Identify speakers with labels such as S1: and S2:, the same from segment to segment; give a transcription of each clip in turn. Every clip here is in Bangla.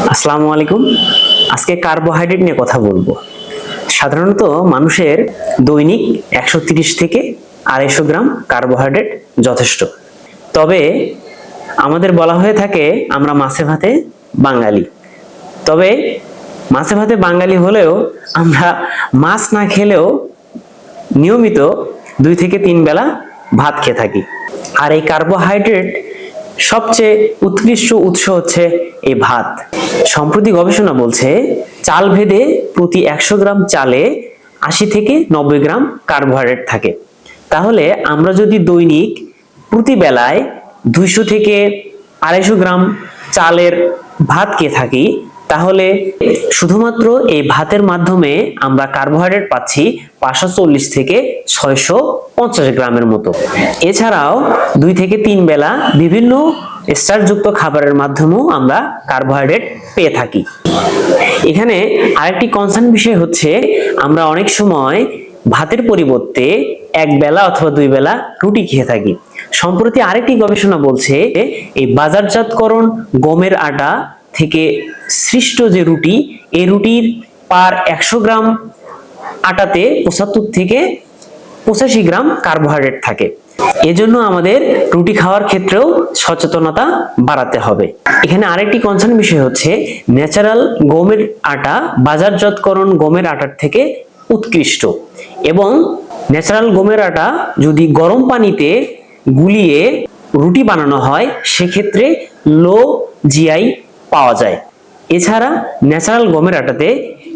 S1: আসসালামু আলাইকুম। আজকে কার্বোহাইড্রেট নিয়ে কথা বলবো। সাধারণত মানুষের দৈনিক 130 থেকে 250 গ্রাম কার্বোহাইড্রেট যথেষ্ট। তবে আমাদের বলা হয়ে থাকে আমরা মাছে ভাতে বাঙালি। তবে মাছে ভাতে বাঙালি হলেও আমরা মাছ না খেলেও নিয়মিত 2 থেকে 3 বেলা ভাত খেয়ে থাকি। আর এই কার্বোহাইড্রেট সবচেয়ে উৎকৃষ্ট উৎস হচ্ছে এই ভাত। সম্প্রতি গবেষণা বলছে চাল ভেদে প্রতি 100 গ্রাম চালে 80 থেকে 90 গ্রাম কার্বোহাইড্রেট থাকে। তাহলে আমরা যদি দৈনিক প্রতি বেলায় 200 থেকে 250 গ্রাম চালের ভাত খেয়ে থাকি, তাহলে শুধুমাত্র এই ভাতের মাধ্যমে আমরা কার্বোহাইড্রেট পাচ্ছি 540 থেকে 650 গ্রামের মতো। এছাড়াও 2 থেকে 3 বেলা বিভিন্ন স্টার্চযুক্ত খাবারের মাধ্যমেও আমরা কার্বোহাইড্রেট পেয়ে থাকি। এখানে আরেকটি কনসার্ন বিষয় হচ্ছে আমরা অনেক সময় ভাতের পরিবর্তে 1 বেলা অথবা 2 বেলা রুটি খেয়ে থাকি। সম্প্রতি আরেকটি গবেষণা বলছে এই বাজারজাতকরণ গমের আটা থেকে সৃষ্ট যে রুটি, এই রুটির পার 100 গ্রাম আটাতে 75 থেকে 85 গ্রাম কার্বোহাইড্রেট থাকে। এজন্য আমাদের রুটি খাওয়ার ক্ষেত্রেও সচেতনতা বাড়াতে হবে। এখানে আরেকটি কনসার্ন বিষয় হচ্ছে ন্যাচারাল গমের আটা বাজারজাতকরণ গমের আটার থেকে উৎকৃষ্ট, এবং ন্যাচারাল গমের আটা যদি গরম পানিতে গুলিয়ে রুটি বানানো হয় সেক্ষেত্রে লো জিআই পাওয়া যায়। এছাড়া ন্যাচারাল গমের আটাতে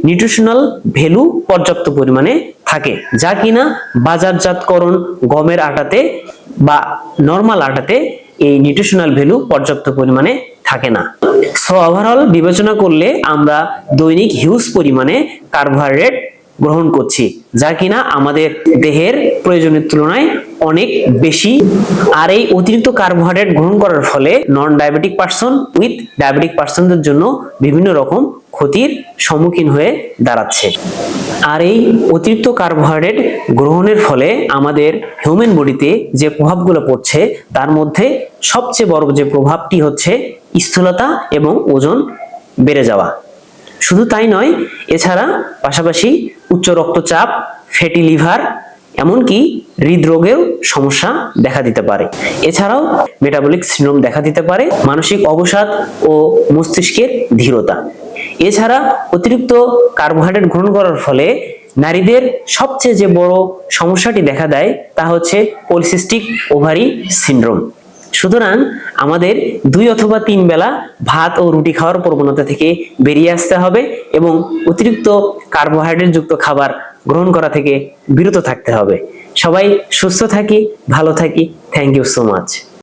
S1: নিউট্রিশনাল ভ্যালু পর্যাপ্ত পরিমাণে থাকে, যা কিনা বাজারজাতকরণ গমের আটাতে বা নরমাল আটাতে এই নিউট্রিশনাল ভ্যালু পর্যাপ্ত পরিমাণে থাকে না। সো ওভারঅল বিবেচনা করলে আমরা দৈনিক হিউজ পরিমাণে কার্বোহাইড্রেট গ্রহণ করছি, যা কিনা আমাদের দেহের প্রয়োজনের তুলনায় অনেক বেশি। আর এই অতিরিক্ত কার্বোহাইড্রেট গ্রহণ করার ফলে non diabetic person with diabetic পার্সনদের জন্য বিভিন্ন রকম ক্ষতির সম্মুখীন হয়ে দাঁড়াচ্ছে। আর এই অতিরিক্ত কার্বোহাইড্রেট গ্রহণের ফলে আমাদের হিউম্যান বডিতে যে প্রভাবগুলো পড়ছে তার মধ্যে সবচেয়ে বড় যে প্রভাবটি হচ্ছে স্থূলতা এবং ওজন বেড়ে যাওয়া। শুধু তাই নয়, এছাড়া পাশাপাশি উচ্চ রক্তচাপ, ফ্যাটি লিভার, এমনকি হৃদরোগের সমস্যা দেখা দিতে পারে। এছাড়াও মেটাবলিক সিনড্রোম দেখা দিতে পারে, মানসিক অবসাদ ও মস্তিষ্কের ধীরতা। এছাড়া অতিরিক্ত কার্বোহাইড্রেট গ্রহণ করার ফলে নারীদের সবচেয়ে যে বড় সমস্যাটি দেখা দেয় তা হচ্ছে পলিসিস্টিক ওভারি সিনড্রোম। সুতরাং আমাদের 2 অথবা 3 বেলা ভাত ও রুটি খাওয়ার প্রবণতা থেকে বেরিয়ে আসতে হবে এবং অতিরিক্ত কার্বোহাইড্রেট যুক্ত খাবার গ্রহণ করা থেকে বিরত থাকতে হবে। সবাই সুস্থ থাকি, ভালো থাকি। Thank you so much.